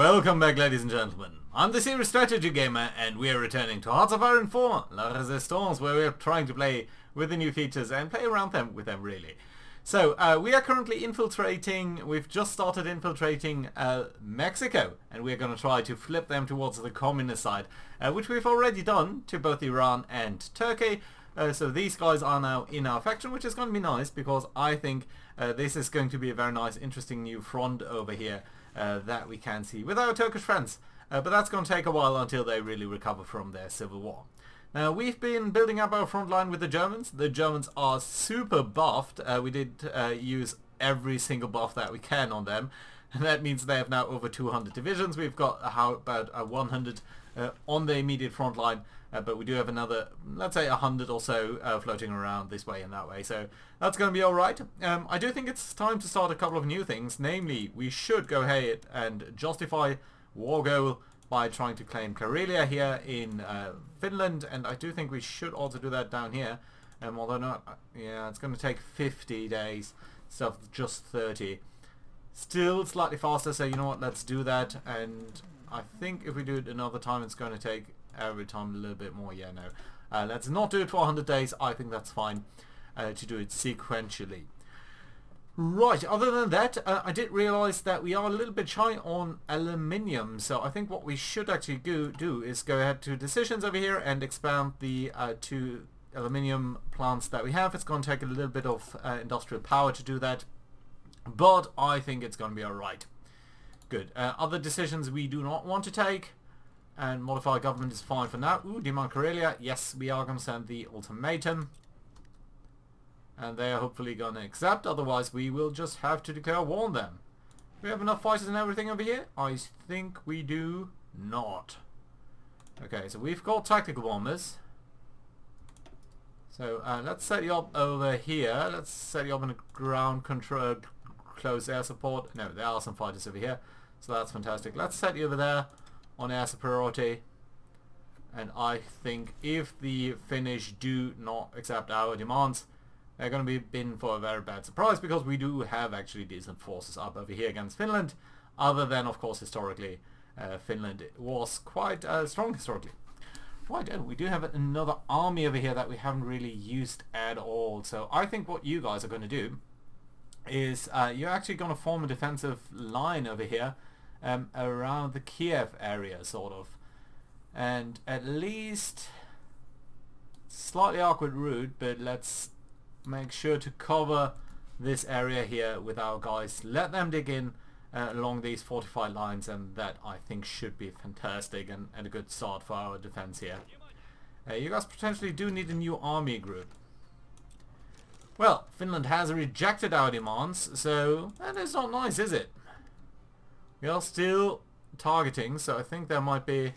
Welcome back, ladies and gentlemen. I'm the Serious Strategy Gamer, and we are returning to Hearts of Iron 4 La Resistance, where we are trying to play with the new features and play around with them, really. So, we are currently infiltrating, we've just started infiltrating Mexico, and we're going to try to flip them towards the communist side, which we've already done to both Iran and Turkey. So these guys are now in our faction, which is going to be nice, because I think this is going to be a very nice, interesting new front over here that we can see with our Turkish friends. But that's going to take a while until they really recover from their civil war. Now, we've been building up our front line with the Germans. The Germans are super buffed. We did use every single buff that we can on them. And that means they have now over 200 divisions. We've got about 100 on the immediate front line. But we do have another, let's say 100 or so floating around this way and that way. So that's going to be alright. I do think it's time to start a couple of new things. Namely, we should go ahead and justify war goal by trying to claim Karelia here in Finland. And I do think we should also do that down here. Although not, yeah, it's going to take 50 days instead of just 30. Still slightly faster, so you know what, let's do that. And I think if we do it another time, it's going to take every time a little bit more. Yeah, no. Let's not do it for 100 days. I think that's fine to do it sequentially. Right, other than that, I did realize that we are a little bit shy on aluminium. So I think what we should actually do is go ahead to decisions over here and expand the two aluminium plants that we have. It's going to take a little bit of industrial power to do that, but I think it's going to be alright. Good. Other decisions we do not want to take. And modify government is fine for now. Ooh, demand Karelia. Yes, we are going to send the ultimatum. And they are hopefully going to accept. Otherwise, we will just have to declare war on them. Do we have enough fighters and everything over here? I think we do not. Okay, so we've got tactical bombers. So let's set you up over here. Let's set you up in a ground control, close air support. No, there are some fighters over here. So that's fantastic. Let's set you over there on air superiority, and I think if the Finnish do not accept our demands, they're going to be in for a very bad surprise, because we do have actually decent forces up over here against Finland, other than of course historically Finland was quite strong historically. Right, and we do have another army over here that we haven't really used at all, so I think what you guys are going to do is you're actually going to form a defensive line over here around the Kiev area, sort of, and at least slightly awkward route, but let's make sure to cover this area here with our guys. Let them dig in along these fortified lines, and that I think should be fantastic and a good start for our defense here. You guys potentially do need a new army group. Well, Finland has rejected our demands, so that is not nice, is it? We are still targeting, so I think there might be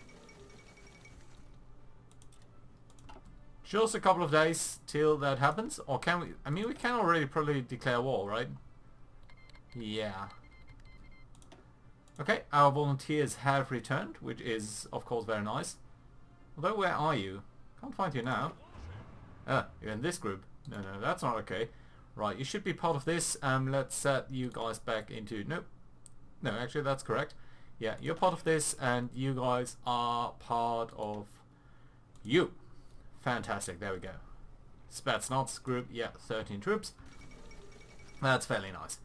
just a couple of days till that happens. Or can we? I mean, we can already probably declare war, right? Yeah. Okay, our volunteers have returned, which is of course very nice. Although, where are you? Can't find you now. You're in this group. No, that's not okay. Right, you should be part of this. Let's set you guys back into... Nope. No, actually that's correct. Yeah, you're part of this, and you guys are part of you. Fantastic, there we go. Spetsnaz group, yeah, 13 troops. That's fairly nice.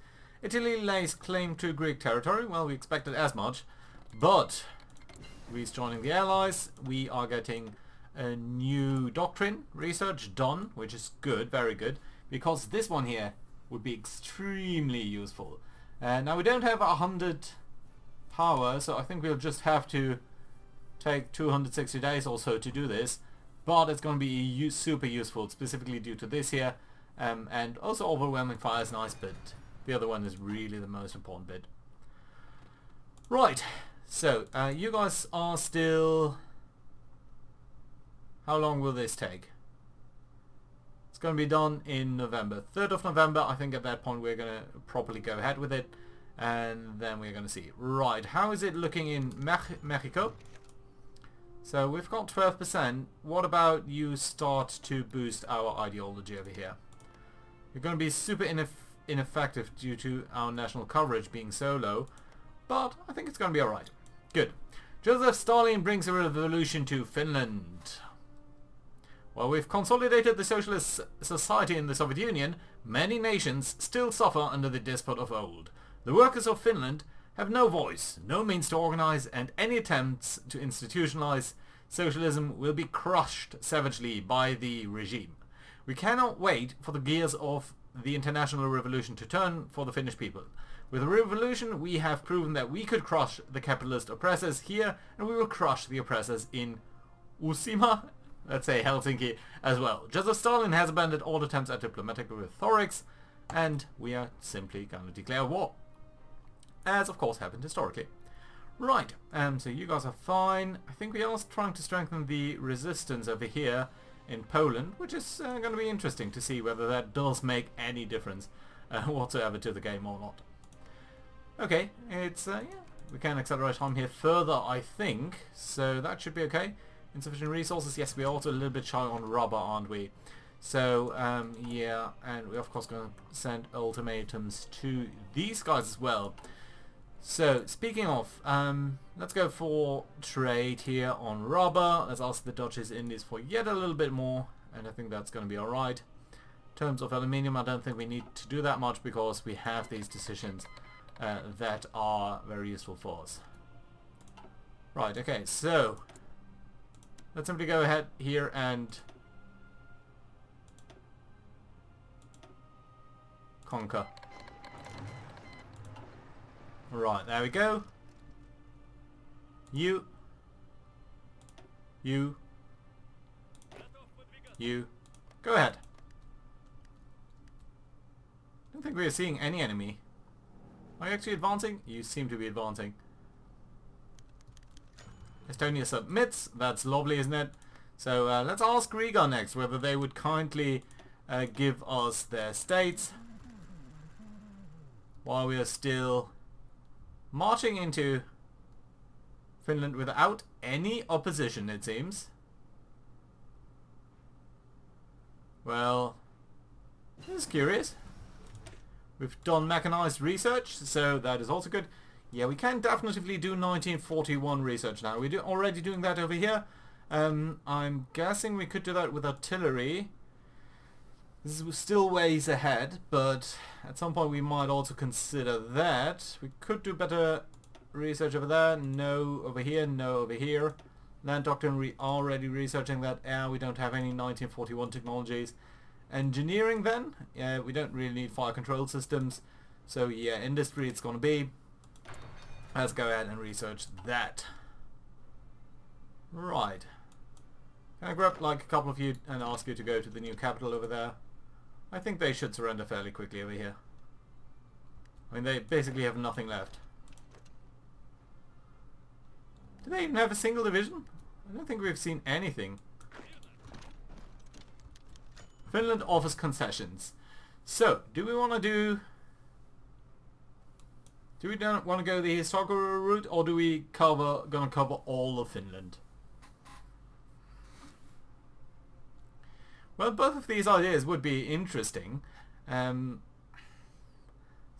Italy lays claim to Greek territory. Well, we expected as much, but Greece joining the Allies. We are getting a new doctrine research done, which is good, very good, because this one here would be extremely useful. Now we don't have 100 power, so I think we'll just have to take 260 days or so to do this, but it's going to be super useful, specifically due to this here, and also overwhelming fire is nice, but the other one is really the most important bit. Right, so you guys are still... How long will this take? It's going to be done in November. 3rd of November, I think at that point we're going to properly go ahead with it. And then we're going to see. Right, how is it looking in Mexico? So we've got 12%. What about you start to boost our ideology over here? You're going to be super ineffective due to our national coverage being so low. But I think it's going to be alright. Good. Joseph Stalin brings a revolution to Finland. While we've consolidated the socialist society in the Soviet Union, many nations still suffer under the despot of old. The workers of Finland have no voice, no means to organize, and any attempts to institutionalize socialism will be crushed savagely by the regime. We cannot wait for the gears of the international revolution to turn for the Finnish people. With the revolution, we have proven that we could crush the capitalist oppressors here, and we will crush the oppressors in Uusimaa, let's say Helsinki, as well. Joseph Stalin has abandoned all attempts at diplomatic rhetorics, and we are simply going to declare war. As, of course, happened historically. Right, so you guys are fine. I think we are trying to strengthen the resistance over here in Poland, which is going to be interesting to see whether that does make any difference whatsoever to the game or not. Okay, it's, yeah, we can accelerate time here further, I think, so that should be okay. Insufficient resources, yes, we're also a little bit shy on rubber, aren't we? So, yeah, and we're of course going to send ultimatums to these guys as well. So, speaking of, let's go for trade here on rubber. Let's ask the Dutch Indies for yet a little bit more, and I think that's going to be alright. In terms of aluminium, I don't think we need to do that much because we have these decisions that are very useful for us. Right, okay, so let's simply go ahead here and conquer. Right, there we go. You. Go ahead. I don't think we are seeing any enemy. Are you actually advancing? You seem to be advancing. Estonia submits. That's lovely, isn't it? So let's ask Riga next whether they would kindly give us their states while we are still marching into Finland without any opposition, it seems. Well, this is curious. We've done mechanized research, so that is also good. Yeah, we can definitely do 1941 research now. We're already doing that over here. I'm guessing we could do that with artillery. This is still ways ahead, but at some point we might also consider that. We could do better research over there. No over here, no over here. Land doctrine, we already researching that. We don't have any 1941 technologies. Engineering then, yeah, we don't really need fire control systems, so yeah, industry it's gonna be. Let's go ahead and research that. Right, can I grab like a couple of you and ask you to go to the new capital over there? I think they should surrender fairly quickly over here. I mean, they basically have nothing left. Do they even have a single division? I don't think we've seen anything. Finland offers concessions. So, do we want to do... Do we want to go the historical route, or do we gonna cover all of Finland? Well, both of these ideas would be interesting.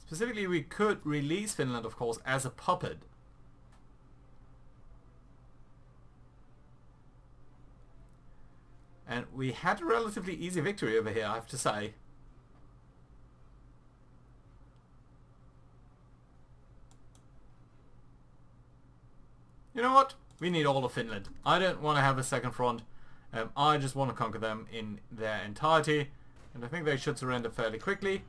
Specifically, we could release Finland, of course, as a puppet. And we had a relatively easy victory over here, I have to say. You know what? We need all of Finland. I don't want to have a second front. I just want to conquer them in their entirety. And I think they should surrender fairly quickly.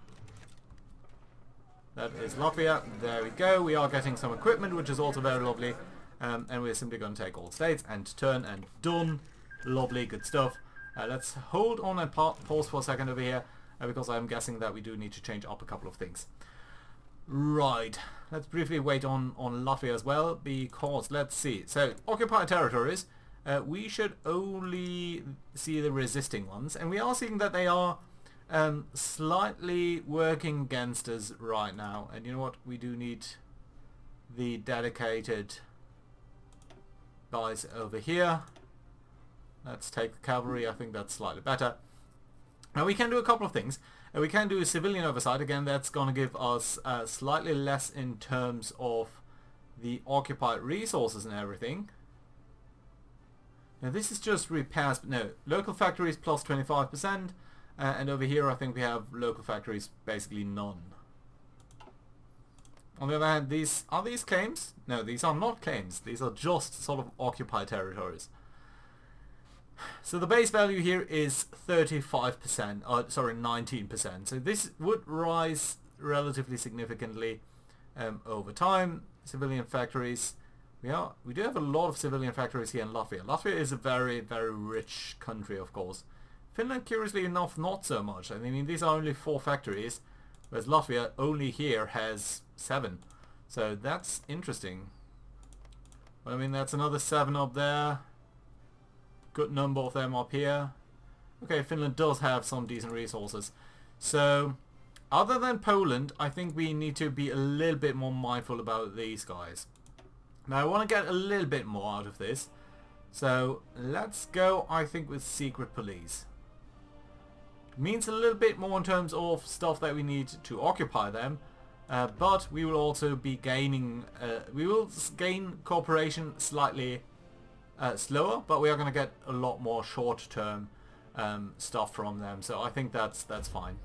That is Latvia. There we go. We are getting some equipment, which is also very lovely. And we're simply going to take all states and turn and done. Lovely, good stuff. Let's hold on and pause for a second over here, because I'm guessing that we do need to change up a couple of things. Right, let's briefly wait on Latvia as well, because let's see. So, occupied territories, we should only see the resisting ones, and we are seeing that they are slightly working against us right now. And you know what? We do need the dedicated guys over here. Let's take the cavalry. I think that's slightly better. Now we can do a couple of things. We can do a civilian oversight. Again, that's going to give us slightly less in terms of the occupied resources and everything. Now this is just repairs, but no, local factories plus 25%, and over here I think we have local factories basically none. On the other hand, are these claims? No, these are not claims. These are just sort of occupied territories. So the base value here is 35%, sorry, 19%. So this would rise relatively significantly over time. Civilian factories. We do have a lot of civilian factories here in Latvia. Latvia is a very, very rich country, of course. Finland, curiously enough, not so much. I mean, these are only 4 factories, whereas Latvia only here has 7. So that's interesting. But I mean, that's another 7 up there. Good number of them up here. Okay, Finland does have some decent resources. So, other than Poland, I think we need to be a little bit more mindful about these guys. Now, I want to get a little bit more out of this. So, let's go, I think, with secret police. Means a little bit more in terms of stuff that we need to occupy them. But we will also be gaining... we will gain cooperation slightly... slower, but we are going to get a lot more short-term stuff from them, so I think that's fine.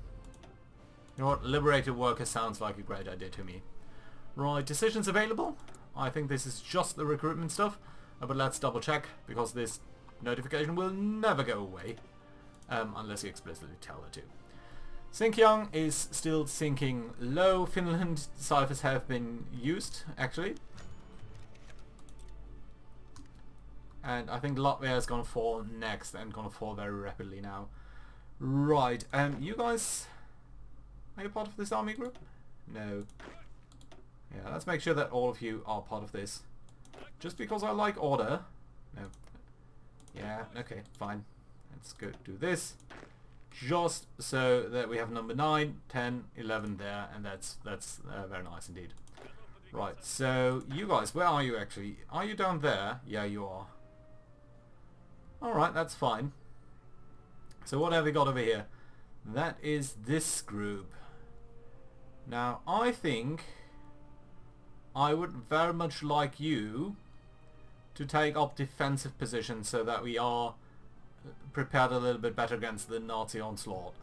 You know what, liberated workers sounds like a great idea to me. Right, decisions available. I think this is just the recruitment stuff, but let's double check, because this notification will never go away, unless you explicitly tell it to. Sinkyang is still sinking low. Finland ciphers have been used, actually. And I think Latvia is going to fall next, and going to fall very rapidly now. Right, you guys... Are you part of this army group? No. Yeah, let's make sure that all of you are part of this. Just because I like order. No. Yeah, okay, fine. Let's go do this. Just so that we have number 9, 10, 11 there, and that's very nice indeed. Right, so you guys, where are you actually? Are you down there? Yeah, you are. Alright, that's fine. So what have we got over here? That is this group. Now, I think I would very much like you to take up defensive positions so that we are prepared a little bit better against the Nazi onslaught.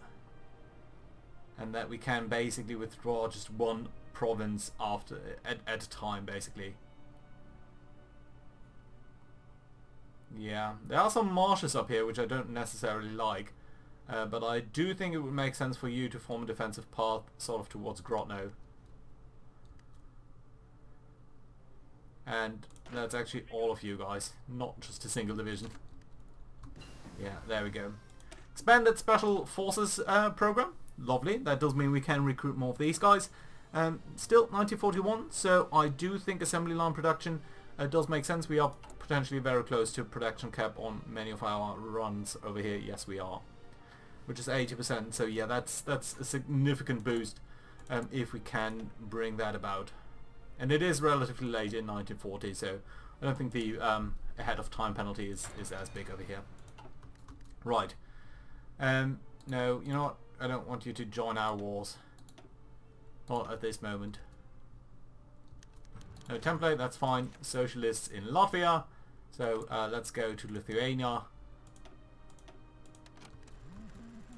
And that we can basically withdraw just one province after at a time, basically. Yeah, there are some marshes up here which I don't necessarily like, but I do think it would make sense for you to form a defensive path sort of towards Grodno. And that's actually all of you guys, not just a single division. Yeah, there we go. Expanded Special Forces program. Lovely. That does mean we can recruit more of these guys. Still 1941, so I do think assembly line production does make sense. We are potentially very close to production cap on many of our runs over here. Yes, we are. Which is 80%, so yeah, that's a significant boost if we can bring that about. And it is relatively late in 1940, so I don't think the ahead of time penalty is as big over here. Right. No, you know what? I don't want you to join our wars. Not at this moment. No template, that's fine. Socialists in Latvia. So let's go to Lithuania.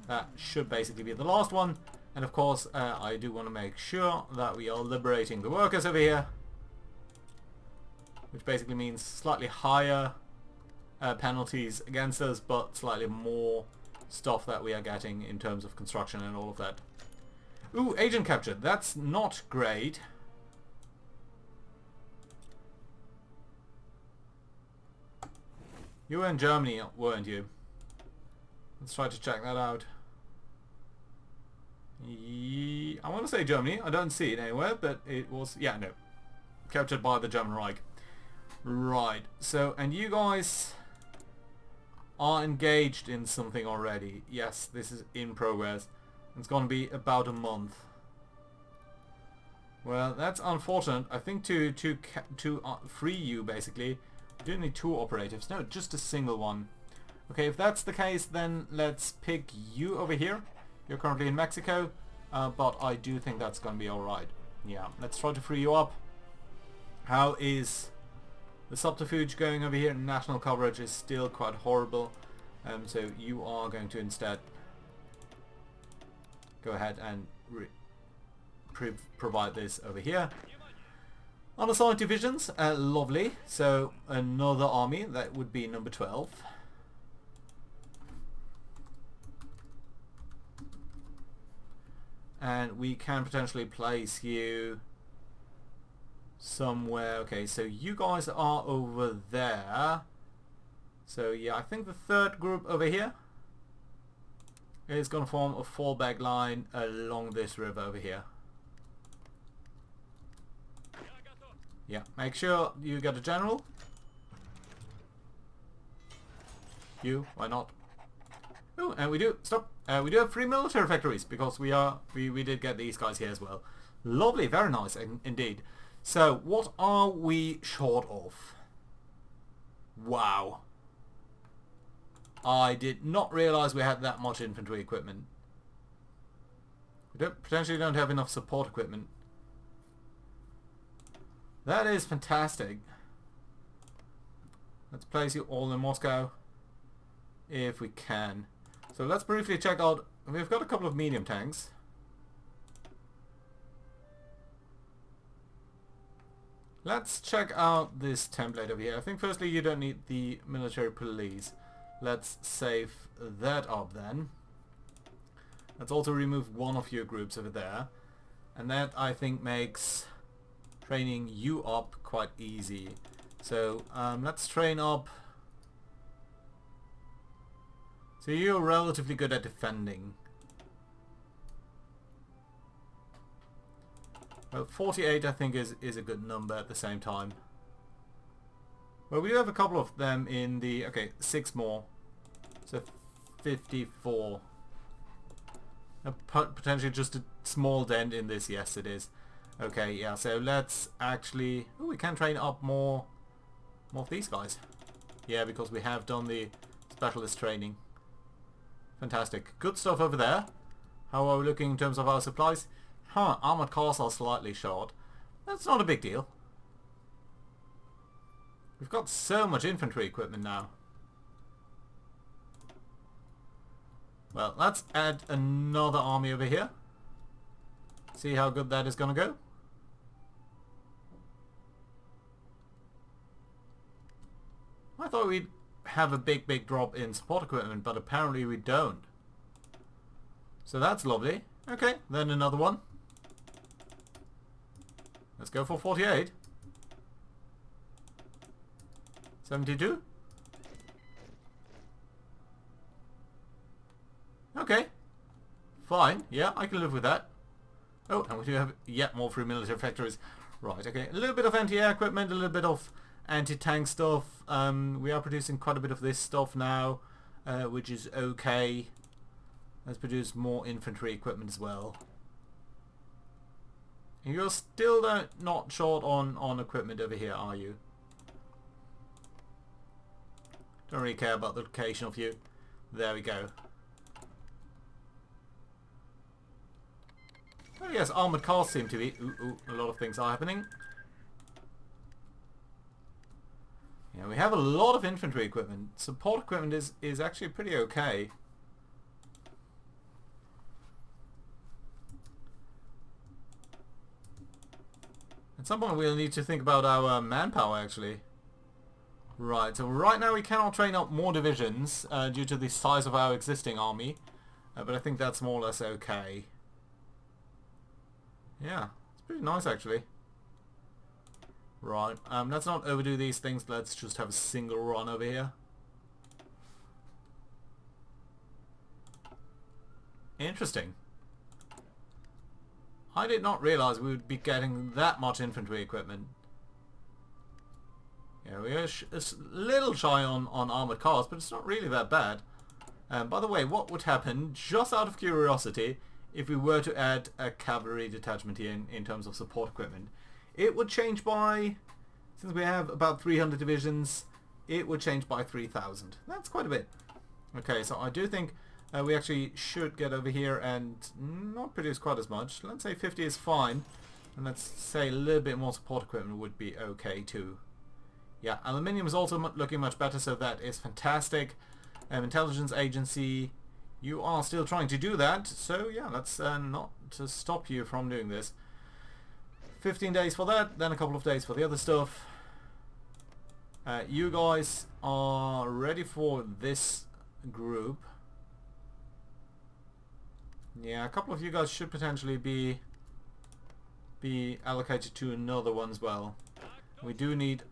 That should basically be the last one. And of course, I do want to make sure that we are liberating the workers over here. Which basically means slightly higher penalties against us, but slightly more stuff that we are getting in terms of construction and all of that. Ooh, agent captured. That's not great. You were in Germany, weren't you? Let's try to check that out. I want to say Germany. I don't see it anywhere, but it was... Yeah, no. Captured by the German Reich. Right. So, and you guys are engaged in something already. Yes, this is in progress. It's going to be about a month. Well, that's unfortunate. I think to free you, basically, you do need 2 operatives. No, just a single one. Okay, if that's the case, then let's pick you over here. You're currently in Mexico, but I do think that's going to be alright. Yeah, let's try to free you up. How is the subterfuge going over here? National coverage is still quite horrible. So you are going to instead go ahead and provide this over here. Unassigned divisions, lovely. So another army, that would be number 12. And we can potentially place you somewhere. Okay, so you guys are over there. So yeah, I think the third group over here is going to form a fallback line along this river over here. Yeah, make sure you get a general. You, why not? Oh, and we do, stop, we do have 3 military factories because we did get these guys here as well. Lovely, very nice indeed. So, what are we short of? Wow. I did not realize we had that much infantry equipment. We potentially don't have enough support equipment. That is fantastic. Let's place you all in Moscow if we can. So let's briefly check out, we've got a couple of medium tanks. Let's check out this template over here. I think firstly you don't need the military police. Let's save that up then. Let's also remove one of your groups over there. And that I think makes training you up quite easy. So let's train up. So you're relatively good at defending. Well, 48 I think is a good number at the same time. Well, we do have a couple of them in the... Okay, 6 more. So 54. Potentially just a small dent in this. Yes, it is. Okay, yeah, so let's actually... Oh, we can train up more of these guys. Yeah, because we have done the specialist training. Fantastic. Good stuff over there. How are we looking in terms of our supplies? Huh, armored cars are slightly short. That's not a big deal. We've got so much infantry equipment now. Well, let's add another army over here. See how good that is going to go. I thought we'd have a big drop in support equipment, but apparently we don't. So that's lovely. Okay, then another one. Let's go for 48. 72. Okay. Fine. Yeah, I can live with that. Oh, and we do have yet more 3 military factories. Right, okay. A little bit of anti-air equipment, a little bit of anti-tank stuff. We are producing quite a bit of this stuff now, which is okay. Let's produce more infantry equipment as well. You're still not short on equipment over here, are you? Don't really care about the location of you. There we go. Oh yes, armoured cars seem to be... a lot of things are happening. Yeah, we have a lot of infantry equipment. Support equipment is actually pretty okay. At some point we'll need to think about our manpower actually. Right, so right now we cannot train up more divisions due to the size of our existing army. But I think that's more or less okay. Yeah, it's pretty nice actually. Right, let's not overdo these things. Let's just have a single run over here. Interesting. I did not realize we would be getting that much infantry equipment. Yeah, we are a little shy on armoured cars, but it's not really that bad. By the way, what would happen, just out of curiosity, if we were to add a cavalry detachment here in terms of support equipment? It would change by, since we have about 300 divisions, it would change by 3,000. That's quite a bit. Okay, so I do think we actually should get over here and not produce quite as much. Let's say 50 is fine. And let's say a little bit more support equipment would be okay too. Yeah, aluminium is also looking much better, so that is fantastic. Intelligence agency, you are still trying to do that, so yeah, let's not to stop you from doing this. 15 days for that, then a couple of days for the other stuff. You guys are ready for this group. Yeah, a couple of you guys should potentially be allocated to another one as well. We do need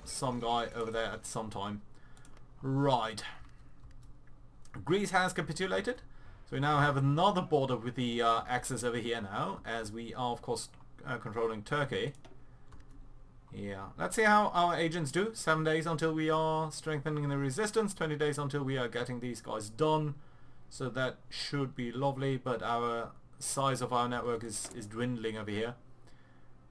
some guy over there at some time. Right. Greece has capitulated. So we now have another border with the Axis over here now, as we are of course controlling Turkey. Yeah, let's see how our agents do. 7 days until we are strengthening the resistance, 20 days until we are getting these guys done. So that should be lovely, but our size of our network is dwindling over here.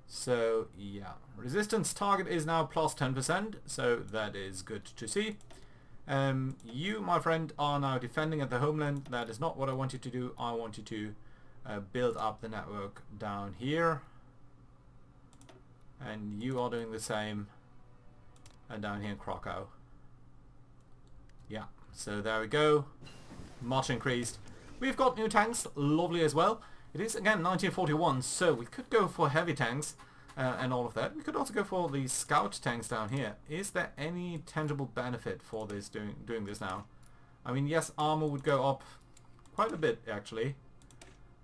So yeah, resistance target is now plus 10%, so that is good to see. You, my friend, are now defending at the homeland. That is not what I want you to do. I want you to build up the network down here. And you are doing the same down here in Krakow. Yeah, so there we go. Much increased. We've got new tanks, lovely as well. It is again 1941, so we could go for heavy tanks and all of that. We could also go for the scout tanks down here. Is there any tangible benefit for this doing this now? I mean, yes, armor would go up quite a bit actually.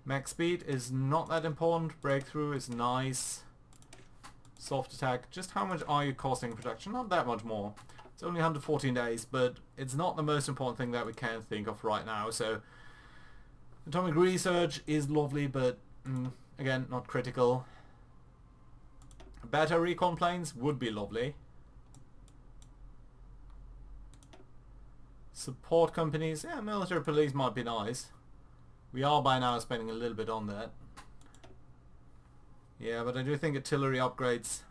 Max speed is not that important. Breakthrough is nice. Soft attack, just how much are you costing production? Not that much more. It's only 114 days, but it's not the most important thing that we can think of right now. So atomic research is lovely, but again, not critical. Better recon planes would be lovely. Support companies, yeah, military police might be nice. We are by now spending a little bit on that. Yeah, but I do think artillery upgrades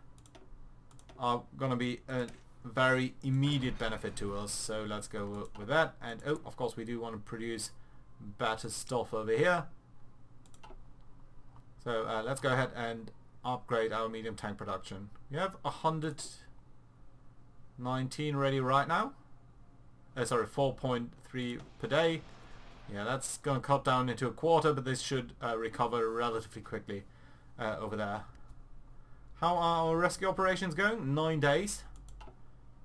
are going to be a very immediate benefit to us. So let's go with that. And oh, of course we do want to produce better stuff over here. So let's go ahead and upgrade our medium tank production. We have 119 ready right now. Sorry, 4.3 per day. Yeah, that's going to cut down into a quarter, but this should recover relatively quickly. Over there. How are our rescue operations going? 9 days.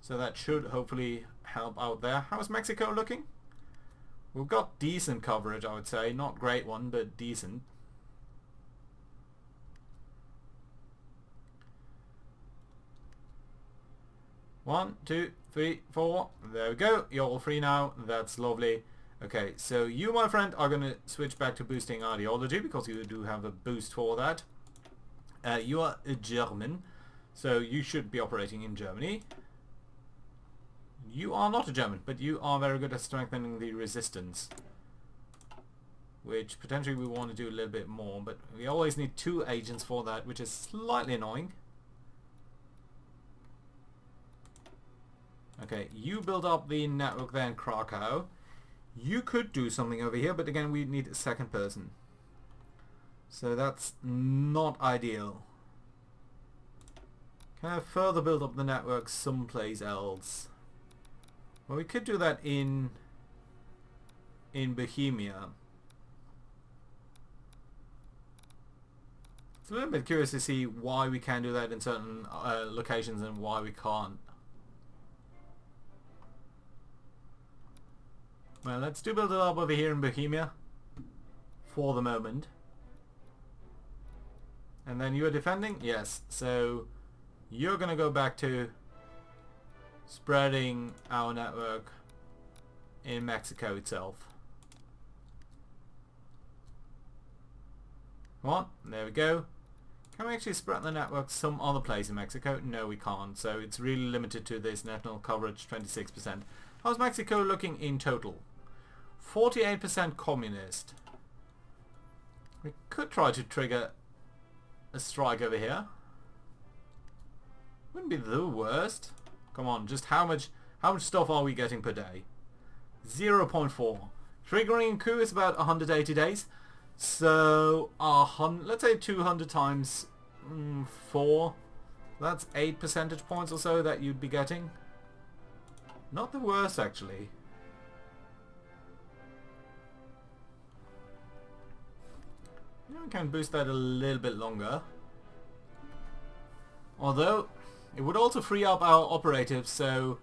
So that should hopefully help out there. How's Mexico looking? We've got decent coverage, I would say. Not great one, but decent. One, two, three, four. There we go. You're all free now. That's lovely. Okay, so you, my friend, are going to switch back to boosting ideology because you do have a boost for that. You are a German, so you should be operating in Germany. You are not a German, but you are very good at strengthening the resistance, which potentially we want to do a little bit more, but we always need 2 agents for that, which is slightly annoying. Okay, you build up the network there in Krakow. You could do something over here, but again we need a second person. So that's not ideal. Can I further build up the network someplace else? Well, we could do that in Bohemia. It's a little bit curious to see why we can do that in certain locations and why we can't. Well, let's do build it up over here in Bohemia for the moment. And then you are defending? Yes. So you're going to go back to spreading our network in Mexico itself. Come on. There we go. Can we actually spread the network some other place in Mexico? No, we can't. So it's really limited to this national coverage, 26%. How's Mexico looking in total? 48% communist. We could try to trigger a strike over here. Wouldn't be the worst. Come on, just how much stuff are we getting per day? 0.4. Triggering a coup is about 180 days. So, let's say 200 times 4. That's 8 percentage points or so that you'd be getting. Not the worst, actually. Yeah, we can boost that a little bit longer. Although, it would also free up our operatives so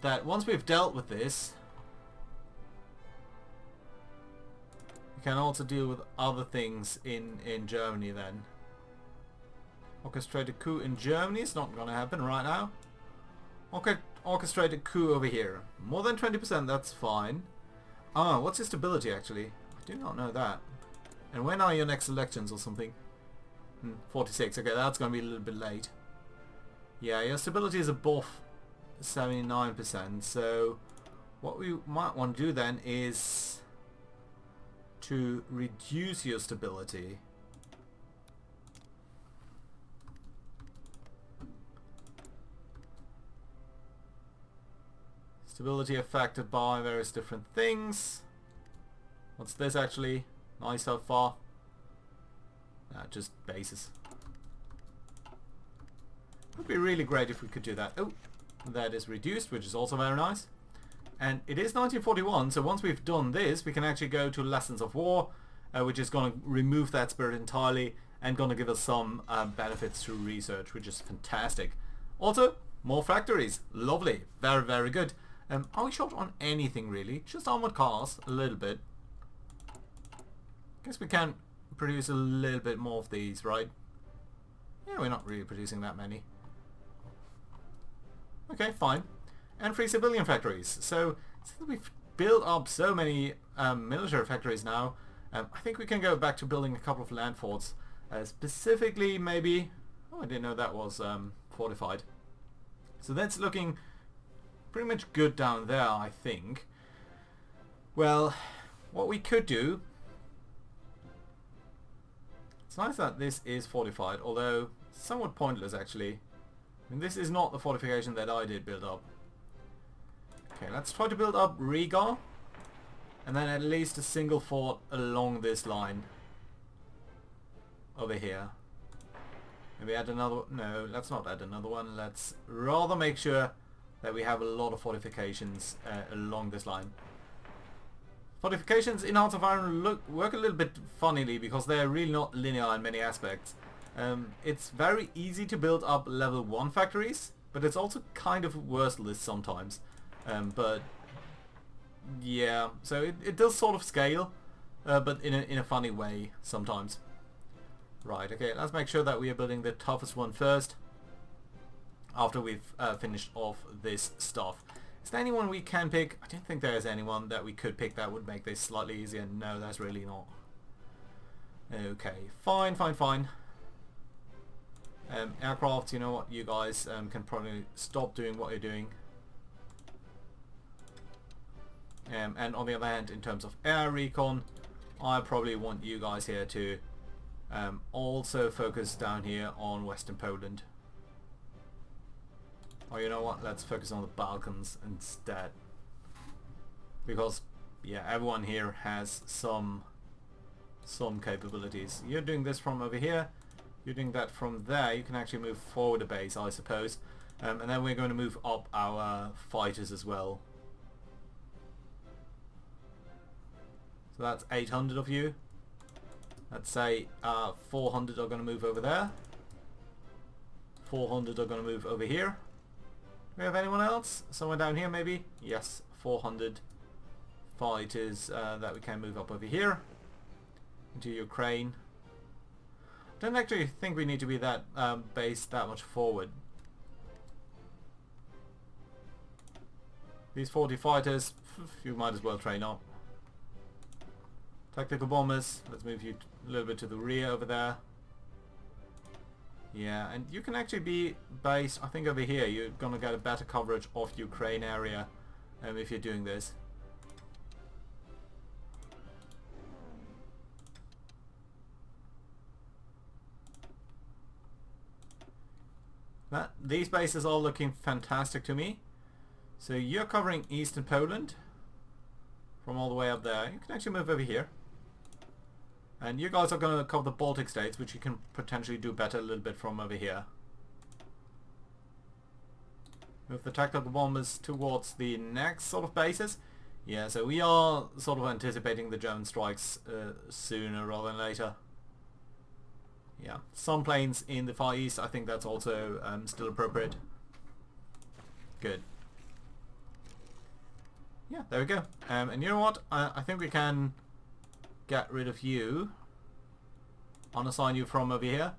that once we've dealt with this, we can also deal with other things in Germany then. Orchestrated coup in Germany is not going to happen right now. Orchestrated coup over here. More than 20%, that's fine. Ah, what's your stability actually? I do not know that. And when are your next elections or something? 46, okay, that's going to be a little bit late. Yeah, your stability is above 79%, so what we might want to do then is to reduce your stability. Stability affected by various different things. What's this actually? Nice so far. Just bases. Would be really great if we could do that. Oh, that is reduced, which is also very nice. And it is 1941, so once we've done this, we can actually go to Lessons of War, which is going to remove that spirit entirely and going to give us some benefits through research, which is fantastic. Also, more factories. Lovely. Very, very good. Are we short on anything really? Just armored cars, a little bit. Guess we can produce a little bit more of these, right? Yeah, we're not really producing that many. Okay, fine. And free civilian factories. So, since we've built up so many military factories now, I think we can go back to building a couple of land forts. Specifically, maybe... Oh, I didn't know that was fortified. So that's looking pretty much good down there, I think. Well, what we could do... It's nice that this is fortified, although somewhat pointless actually. I mean, this is not the fortification that I did build up. Okay, let's try to build up Riga, and then at least a single fort along this line. Over here. Maybe add another... No, let's not add another one. Let's rather make sure that we have a lot of fortifications along this line. Fortifications in Hearts of Iron work a little bit funnily because they're really not linear in many aspects. It's very easy to build up level 1 factories, but it's also kind of worthless sometimes. But yeah, so it does sort of scale, but in a funny way sometimes. Right, okay, let's make sure that we are building the toughest one first after we've finished off this stuff. Is there anyone we can pick? I don't think there's anyone that we could pick that would make this slightly easier. No, that's really not. Okay, fine, fine, fine. Aircraft, you know what, you guys can probably stop doing what you're doing. And on the other hand, in terms of air recon, I probably want you guys here to also focus down here on Western Poland. Or you know what, let's focus on the Balkans instead. Because, yeah, everyone here has some capabilities. You're doing this from over here, you're doing that from there. You can actually move forward a base, I suppose. And then we're going to move up our fighters as well. So that's 800 of you. Let's say 400 are going to move over there. 400 are going to move over here. Do we have anyone else? Someone down here maybe? Yes, 400 fighters that we can move up over here into Ukraine. I don't actually think we need to be that based that much forward. These 40 fighters, you might as well train up. Tactical bombers, let's move you a little bit to the rear over there. Yeah, and you can actually be based, I think over here, you're going to get a better coverage of Ukraine area if you're doing this. These bases are looking fantastic to me. So you're covering Eastern Poland from all the way up there. You can actually move over here. And you guys are going to cover the Baltic states, which you can potentially do better a little bit from over here. Move the tactical bombers towards the next sort of bases. Yeah, so we are sort of anticipating the German strikes sooner rather than later. Yeah, some planes in the Far East, I think that's also still appropriate. Good. Yeah, there we go. And you know what? I think we can get rid of you. Unassign you from over here.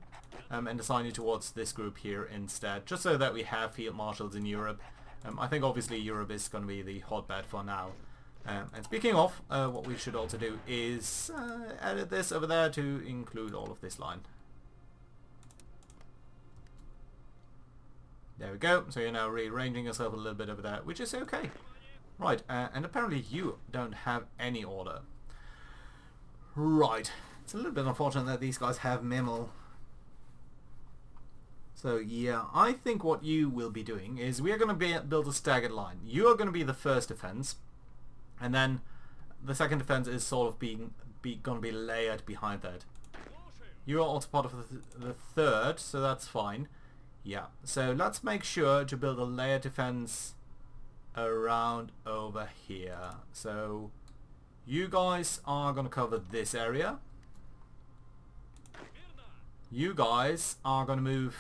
And assign you towards this group here instead. Just so that we have field marshals in Europe. I think obviously Europe is going to be the hotbed for now. And speaking of, what we should also do is edit this over there to include all of this line. There we go. So you're now rearranging yourself a little bit over there, which is okay. Right, and apparently you don't have any order. Right. It's a little bit unfortunate that these guys have memo. So yeah, I think what you will be doing is we are going to build a staggered line. You are going to be the first defense. And then the second defense is sort of going to be layered behind that. You are also part of the third, so that's fine. Yeah, so let's make sure to build a layered defense around over here. So you guys are going to cover this area. You guys are going to move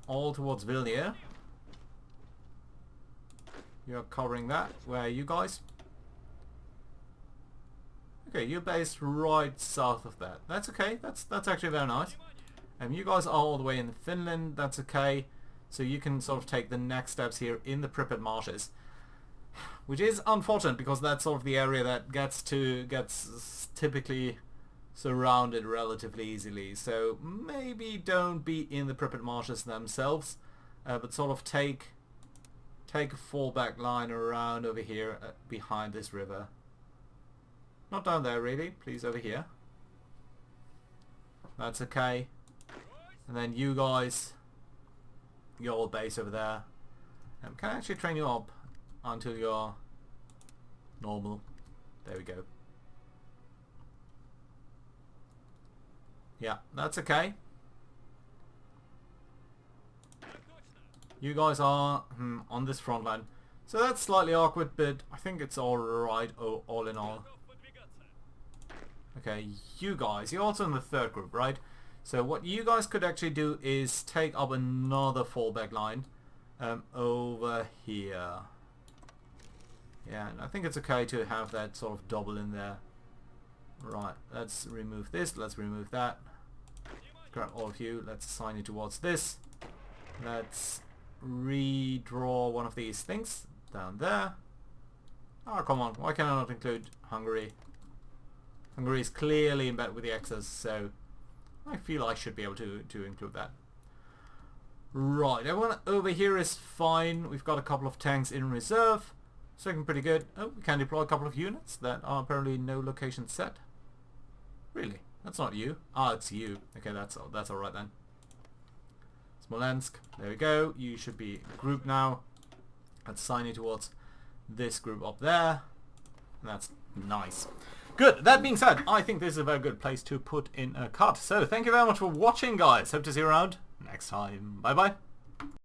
all towards Vilnius. You're covering that. Where are you guys? Okay, you're based right south of that. That's okay. That's actually very nice. You guys are all the way in Finland. That's okay. So you can sort of take the next steps here in the Pripyat marshes, which is unfortunate because that's sort of the area that gets typically surrounded relatively easily. So maybe don't be in the Pripyat marshes themselves, but sort of take a fallback line around over here behind this river. Not down there really, please, over here. That's okay. And then you guys, your old base over there. Can I actually train you up until you're normal? There we go. Yeah, that's okay. You guys are on this front line. So that's slightly awkward, but I think it's alright all in all. Okay, you guys, you're also in the third group, right? So what you guys could actually do is take up another fallback line over here. Yeah, and I think it's okay to have that sort of double in there. Right, let's remove this, let's remove that. Grab all of you, let's assign you towards this. Let's redraw one of these things down there. Oh, come on, why can I not include Hungary? Hungary is clearly in bed with the X's, so I feel I should be able to include that. Right, everyone over here is fine. We've got a couple of tanks in reserve. It's looking pretty good. Oh, we can deploy a couple of units that are apparently no location set. Really? That's not you. Ah, it's you. Okay, that's alright then. Smolensk. There we go. You should be grouped now. Let's assign you towards this group up there. And that's nice. Good. That being said, I think this is a very good place to put in a cut. So thank you very much for watching, guys. Hope to see you around next time. Bye bye.